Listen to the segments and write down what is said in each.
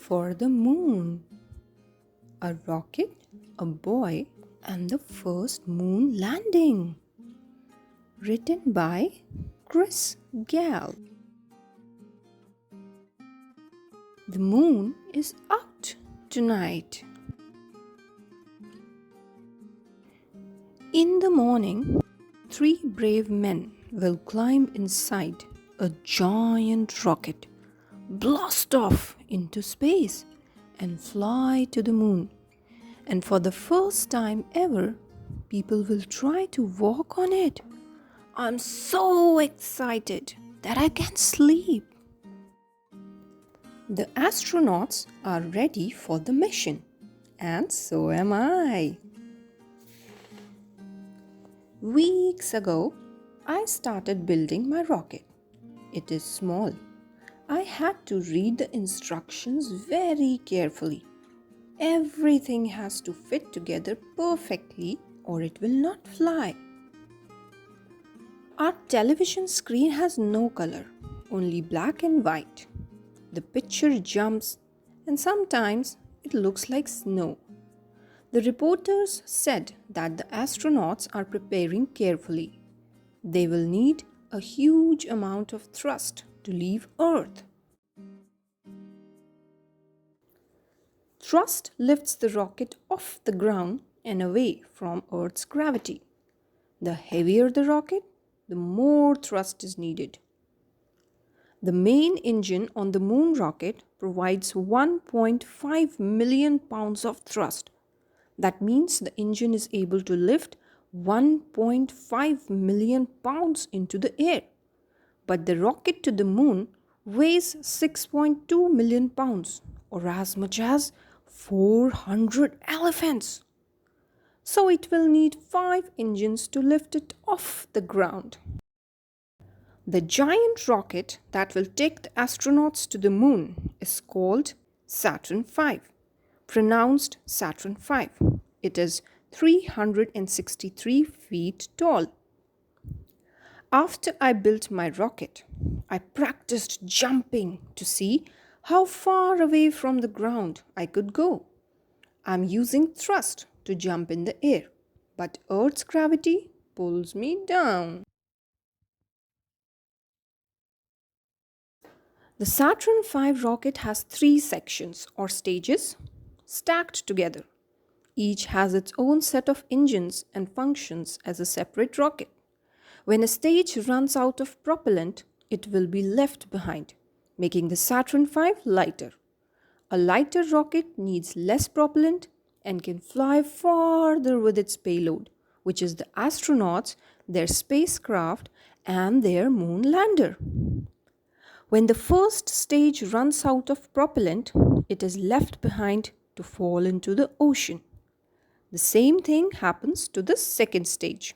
for the moon. A rocket, a boy, and the first moon landing. Written by Chris Gall. The moon is out tonight. In the morning, 3 brave men will climb inside a giant rocket, blast off into space, and fly to the moon. And for the first time ever, people will try to walk on it. I'm so excited that I can't sleep. The astronauts are ready for the mission, and so am I. Weeks ago, I started building my rocket. It is small. I had to read the instructions very carefully. Everything has to fit together perfectly or it will not fly. Our television screen has no color, only black and white. The picture jumps and sometimes it looks like snow. The reporters said that the astronauts are preparing carefully. They will need a huge amount of thrust to leave Earth. Thrust lifts the rocket off the ground and away from Earth's gravity. The heavier the rocket, the more thrust is needed. The main engine on the moon rocket provides 1.5 million pounds of thrust. That means the engine is able to lift 1.5 million pounds into the air. But the rocket to the moon weighs 6.2 million pounds, or as much as 400 elephants. So it will need 5 engines to lift it off the ground. The giant rocket that will take the astronauts to the moon is called Saturn V, pronounced Saturn V. It is 363 feet tall. After I built my rocket, I practiced jumping to see how far away from the ground I could go. I'm using thrust to jump in the air, but Earth's gravity pulls me down. The Saturn V rocket has 3 sections or stages stacked together. Each has its own set of engines and functions as a separate rocket. When a stage runs out of propellant, it will be left behind, making the Saturn V lighter. A lighter rocket needs less propellant and can fly farther with its payload, which is the astronauts, their spacecraft, and their moon lander. When the first stage runs out of propellant, it is left behind to fall into the ocean. The same thing happens to the second stage.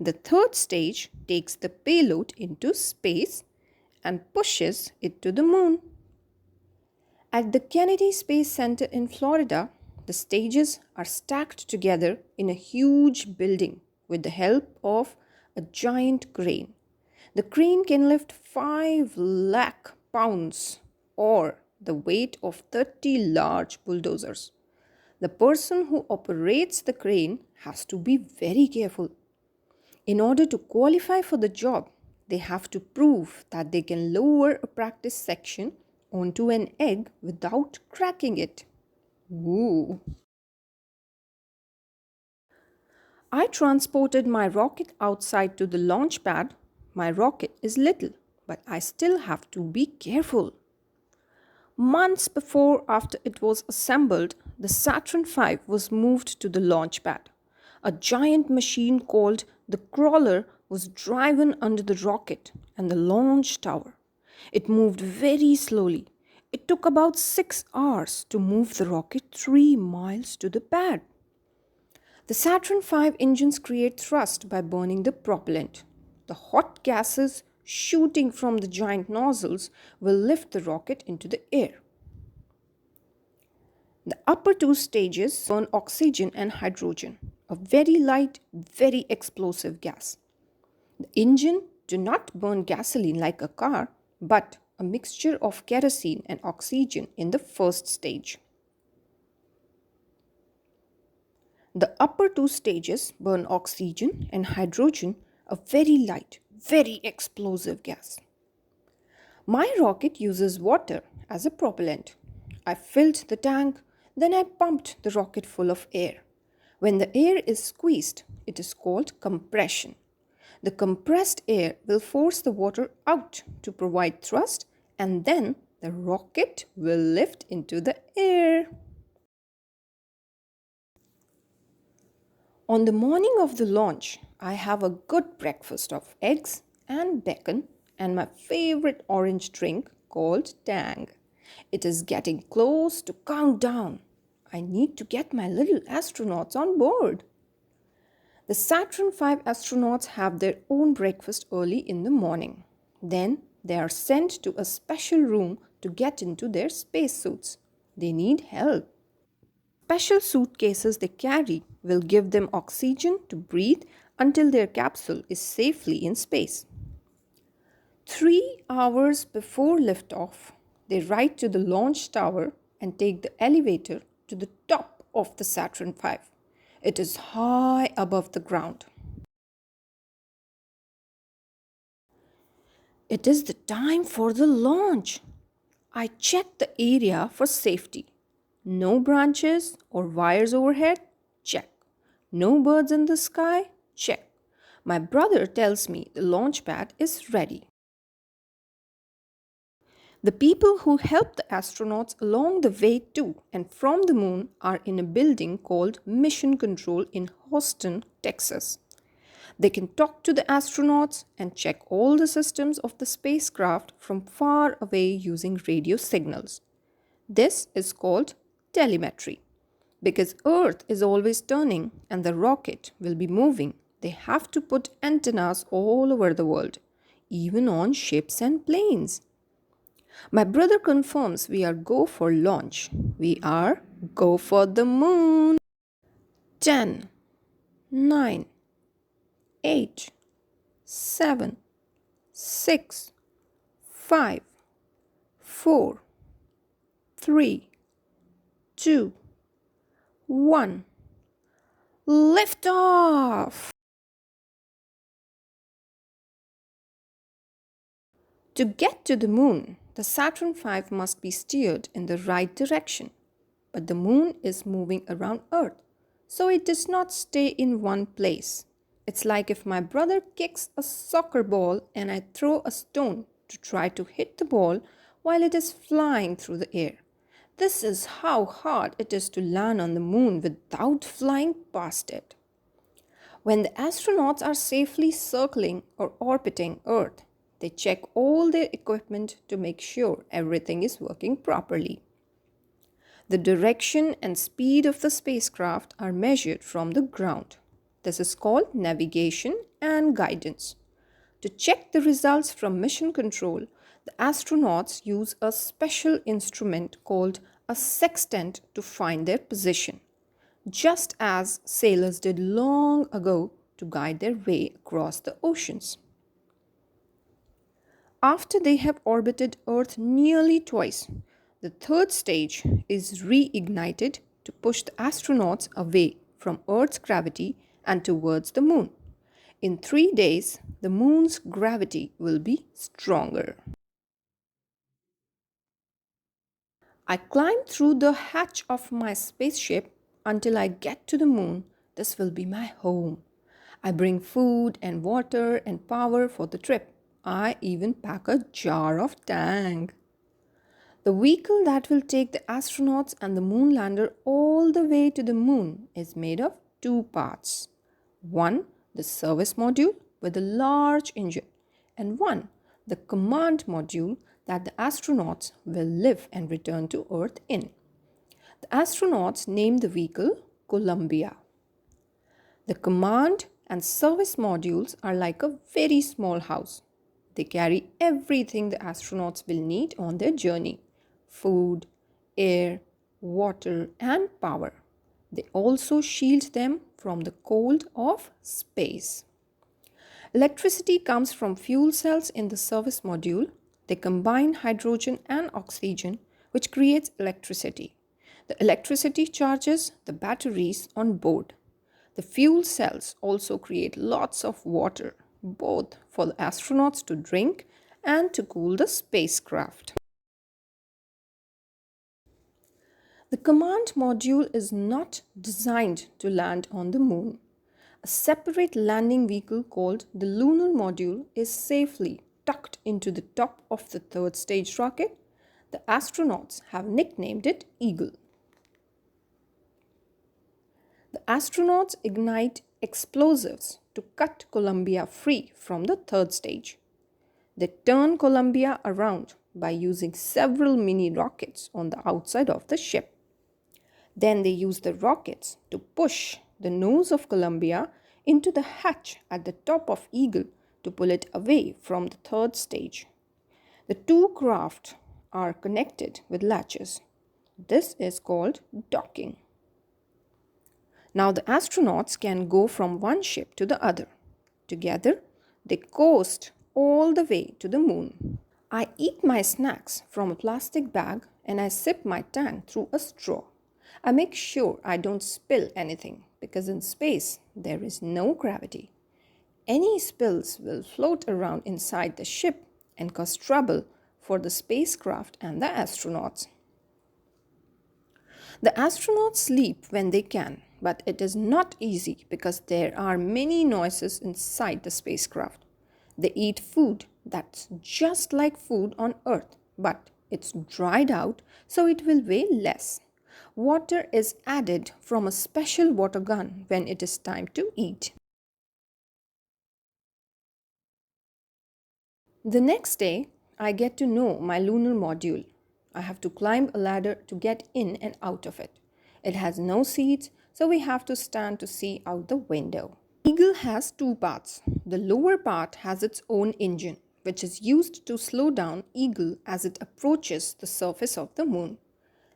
The third stage takes the payload into space and pushes it to the moon. At the Kennedy Space Center in Florida, the stages are stacked together in a huge building with the help of a giant crane. The crane can lift 5 lakh pounds or the weight of 30 large bulldozers. The person who operates the crane has to be very careful. In order to qualify for the job, they have to prove that they can lower a practice section onto an egg without cracking it. Ooh. I transported my rocket outside to the launch pad. My rocket is little, but I still have to be careful. Months after it was assembled, the Saturn V was moved to the launch pad. A giant machine called the crawler was driven under the rocket and the launch tower. It moved very slowly. It took about 6 hours to move the rocket 3 miles to the pad. The Saturn V engines create thrust by burning the propellant. The hot gases shooting from the giant nozzles will lift the rocket into the air. The upper 2 stages burn oxygen and hydrogen, a very light, very explosive gas. The engine do not burn gasoline like a car, but a mixture of kerosene and oxygen in the first stage. The upper two stages burn oxygen and hydrogen, a very light, very explosive gas. My rocket uses water as a propellant. I filled the tank, then I pumped the rocket full of air. When the air is squeezed, it is called compression. The compressed air will force the water out to provide thrust, and then the rocket will lift into the air. On the morning of the launch, I have a good breakfast of eggs and bacon and my favorite orange drink called Tang. It is getting close to countdown. I need to get my little astronauts on board. The Saturn V astronauts have their own breakfast early in the morning. Then they are sent to a special room to get into their spacesuits. They need help. Special suitcases they carry will give them oxygen to breathe until their capsule is safely in space. 3 hours before liftoff, they ride to the launch tower and take the elevator to the top of the Saturn V. It is high above the ground. It is the time for the launch. I check the area for safety. No branches or wires overhead? Check. No birds in the sky? Check. My brother tells me the launch pad is ready. The people who help the astronauts along the way to and from the moon are in a building called Mission Control in Houston, Texas. They can talk to the astronauts and check all the systems of the spacecraft from far away using radio signals. This is called telemetry. Because Earth is always turning and the rocket will be moving, they have to put antennas all over the world, even on ships and planes. My brother confirms we are go for launch. We are go for the moon. 10, 9, 8, 7, 6, 5, 4, 3, 2, 1. Liftoff! To get to the moon, the Saturn V must be steered in the right direction. But the moon is moving around Earth, so it does not stay in one place. It's like if my brother kicks a soccer ball and I throw a stone to try to hit the ball while it is flying through the air. This is how hard it is to land on the moon without flying past it. When the astronauts are safely circling or orbiting Earth, they check all their equipment to make sure everything is working properly. The direction and speed of the spacecraft are measured from the ground. This is called navigation and guidance. To check the results from mission control, the astronauts use a special instrument called a sextant to find their position, just as sailors did long ago to guide their way across the oceans. After they have orbited Earth nearly twice, the third stage is reignited to push the astronauts away from Earth's gravity and towards the moon. In 3 days, the moon's gravity will be stronger. I climb through the hatch of my spaceship until I get to the moon. This will be my home. I bring food and water and power for the trip. I even pack a jar of Tang. The vehicle that will take the astronauts and the moon lander all the way to the moon is made of 2 parts. One, the service module with a large engine, and one, the command module that the astronauts will live and return to Earth in. The astronauts named the vehicle Columbia. The command and service modules are like a very small house. They carry everything the astronauts will need on their journey: food, air, water, and power. They also shield them from the cold of space. Electricity comes from fuel cells in the service module. They combine hydrogen and oxygen, which creates electricity. The electricity charges the batteries on board. The fuel cells also create lots of water, both for the astronauts to drink and to cool the spacecraft. The command module is not designed to land on the moon. A separate landing vehicle called the lunar module is safely tucked into the top of the third stage rocket. The astronauts have nicknamed it Eagle. The astronauts ignite explosives to cut Columbia free from the third stage. They turn Columbia around by using several mini rockets on the outside of the ship. Then they use the rockets to push the nose of Columbia into the hatch at the top of Eagle to pull it away from the third stage. The two craft are connected with latches. This is called docking. Now the astronauts can go from one ship to the other. Together, they coast all the way to the moon. I eat my snacks from a plastic bag and I sip my tang through a straw. I make sure I don't spill anything because in space there is no gravity. Any spills will float around inside the ship and cause trouble for the spacecraft and the astronauts. The astronauts sleep when they can, but it is not easy because there are many noises inside the spacecraft. They eat food that's just like food on Earth, but it's dried out so it will weigh less. Water is added from a special water gun when it is time to eat. The next day, I get to know my lunar module. I have to climb a ladder to get in and out of it. It has no seats, so we have to stand to see out the window. Eagle has two parts. The lower part has its own engine, which is used to slow down Eagle as it approaches the surface of the moon.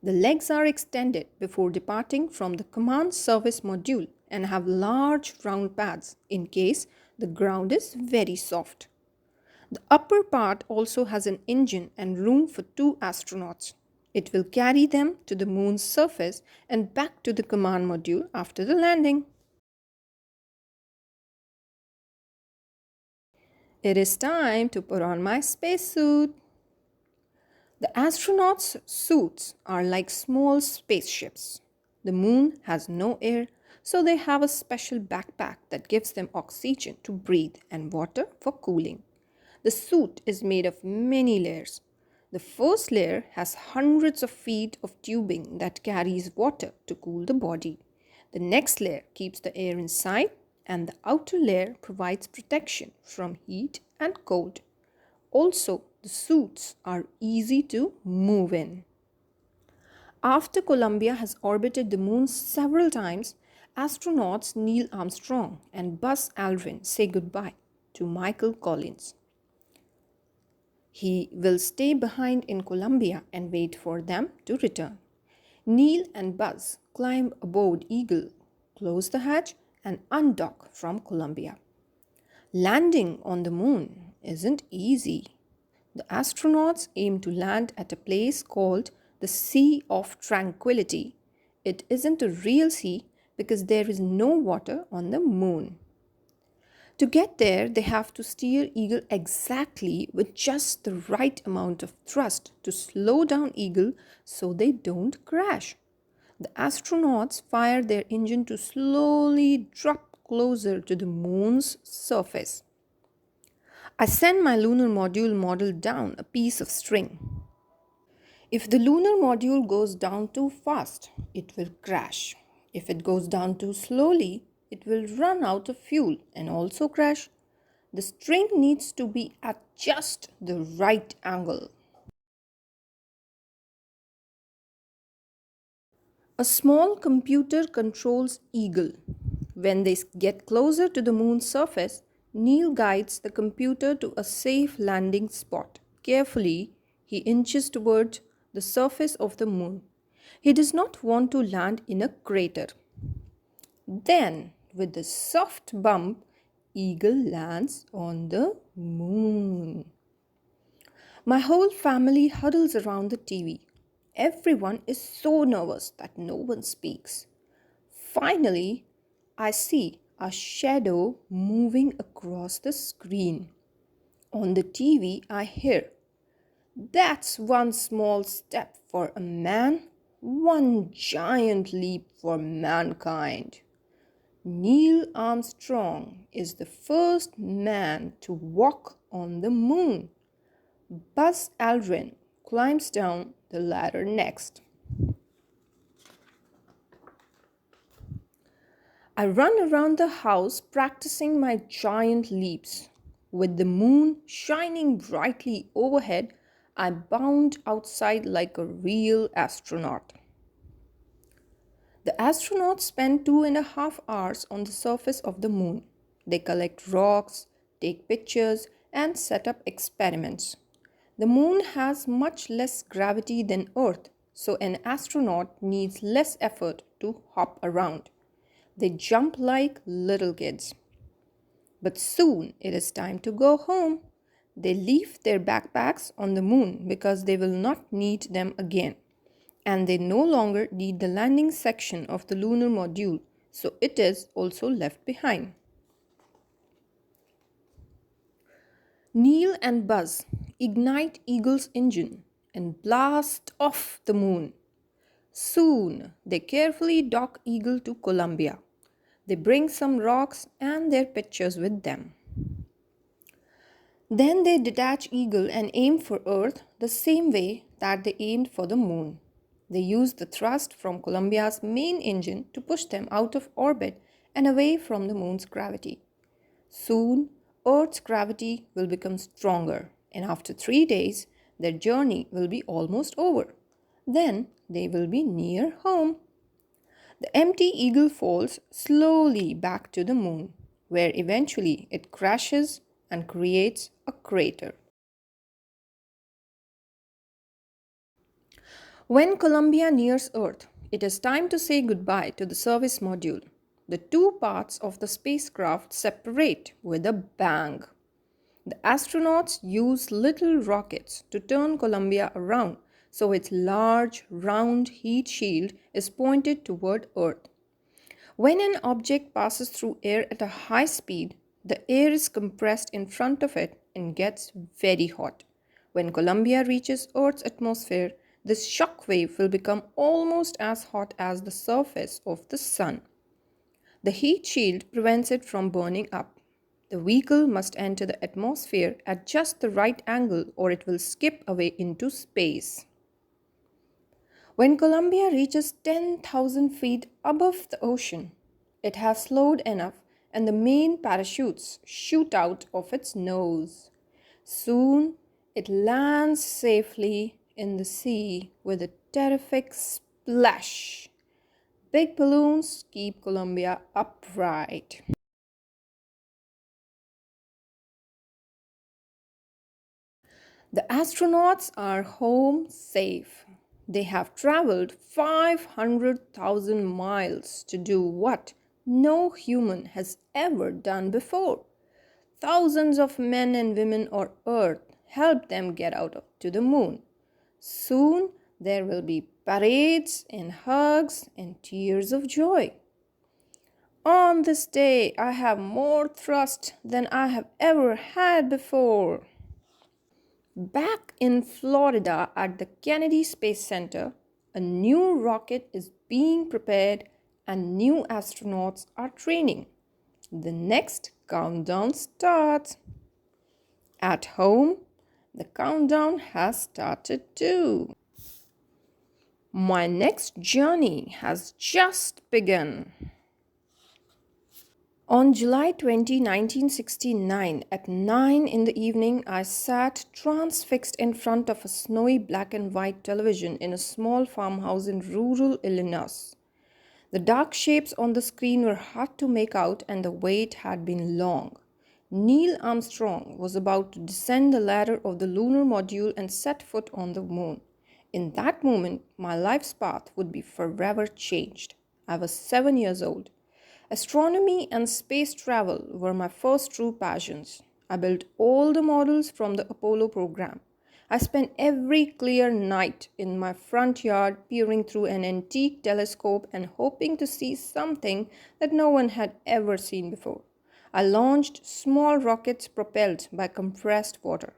The legs are extended before departing from the command service module and have large round pads in case the ground is very soft. The upper part also has an engine and room for two astronauts. It will carry them to the moon's surface and back to the command module after the landing. It is time to put on my spacesuit. The astronauts' suits are like small spaceships. The moon has no air, so they have a special backpack that gives them oxygen to breathe and water for cooling. The suit is made of many layers. The first layer has hundreds of feet of tubing that carries water to cool the body. The next layer keeps the air inside, and the outer layer provides protection from heat and cold. Also, the suits are easy to move in. After Columbia has orbited the moon several times, astronauts Neil Armstrong and Buzz Aldrin say goodbye to Michael Collins. He will stay behind in Columbia and wait for them to return. Neil and Buzz climb aboard Eagle, close the hatch, and undock from Columbia. Landing on the moon isn't easy. The astronauts aim to land at a place called the Sea of Tranquility. It isn't a real sea because there is no water on the moon. To get there, they have to steer Eagle exactly with just the right amount of thrust to slow down Eagle so they don't crash. The astronauts fire their engine to slowly drop closer to the moon's surface. I send my lunar module model down a piece of string. If the lunar module goes down too fast, it will crash. If it goes down too slowly, it will run out of fuel and also crash. The string needs to be at just the right angle. A small computer controls Eagle. When they get closer to the moon's surface, Neil guides the computer to a safe landing spot. Carefully, he inches toward the surface of the moon. He does not want to land in a crater. Then, with a soft bump, Eagle lands on the moon. My whole family huddles around the TV. Everyone is so nervous that no one speaks. Finally, I see a shadow moving across the screen. On the TV, I hear, "That's one small step for a man, one giant leap for mankind." Neil Armstrong is the first man to walk on the moon. Buzz Aldrin climbs down the ladder next. I run around the house practicing my giant leaps. With the moon shining brightly overhead, I bound outside like a real astronaut. The astronauts spend 2.5 hours on the surface of the moon. They collect rocks, take pictures, and set up experiments. The moon has much less gravity than Earth, so an astronaut needs less effort to hop around. They jump like little kids. But soon it is time to go home. They leave their backpacks on the moon because they will not need them again. And they no longer need the landing section of the lunar module, so it is also left behind. Neil and Buzz ignite Eagle's engine and blast off the moon. Soon they carefully dock Eagle to Columbia. They bring some rocks and their pictures with them. Then they detach Eagle and aim for Earth the same way that they aimed for the moon. They use the thrust from Columbia's main engine to push them out of orbit and away from the moon's gravity. Soon, Earth's gravity will become stronger, and after 3 days, their journey will be almost over. Then they will be near home. The empty Eagle falls slowly back to the moon, where eventually it crashes and creates a crater. When Columbia nears Earth, it is time to say goodbye to the service module. The two parts of the spacecraft separate with a bang. The astronauts use little rockets to turn Columbia around so its large, round heat shield is pointed toward Earth. When an object passes through air at a high speed, the air is compressed in front of it and gets very hot. When Columbia reaches Earth's atmosphere, this shock wave will become almost as hot as the surface of the sun. The heat shield prevents it from burning up. The vehicle must enter the atmosphere at just the right angle or it will skip away into space. When Columbia reaches 10,000 feet above the ocean, it has slowed enough and the main parachutes shoot out of its nose. Soon, it lands safely in the sea with a terrific splash. Big balloons keep Columbia upright. The astronauts are home safe. They have traveled 500,000 miles to do what no human has ever done before. Thousands of men and women on Earth helped them get out to the moon. Soon there will be parades and hugs and tears of joy. On this day, I have more thrust than I have ever had before. Back in Florida at the Kennedy Space Center, a new rocket is being prepared and new astronauts are training. The next countdown starts. At home, the countdown has started too. My next journey has just begun. On July 20, 1969, at 9 in the evening, I sat transfixed in front of a snowy black and white television in a small farmhouse in rural Illinois. The dark shapes on the screen were hard to make out and the wait had been long. Neil Armstrong was about to descend the ladder of the lunar module and set foot on the moon. In that moment, my life's path would be forever changed. I was 7 years old. Astronomy and space travel were my first true passions. I built all the models from the Apollo program. I spent every clear night in my front yard peering through an antique telescope and hoping to see something that no one had ever seen before. I launched small rockets propelled by compressed water.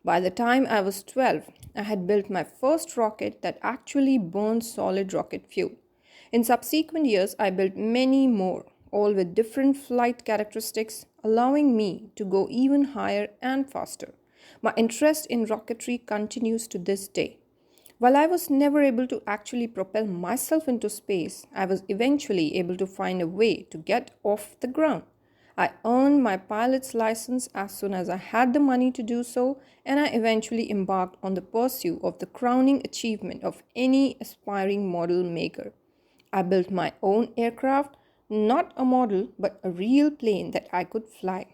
By the time I was 12, I had built my first rocket that actually burned solid rocket fuel. In subsequent years, I built many more, all with different flight characteristics, allowing me to go even higher and faster. My interest in rocketry continues to this day. While I was never able to actually propel myself into space, I was eventually able to find a way to get off the ground. I earned my pilot's license as soon as I had the money to do so, and I eventually embarked on the pursuit of the crowning achievement of any aspiring model maker. I built my own aircraft, not a model, but a real plane that I could fly.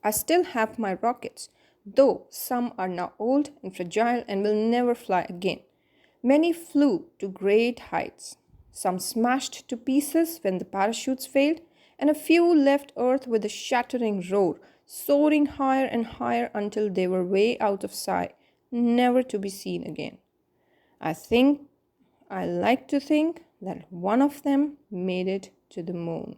I still have my rockets, though some are now old and fragile and will never fly again. Many flew to great heights. Some smashed to pieces when the parachutes failed, and a few left Earth with a shattering roar, soaring higher and higher until they were way out of sight, never to be seen again. I think I like to think that one of them made it to the moon.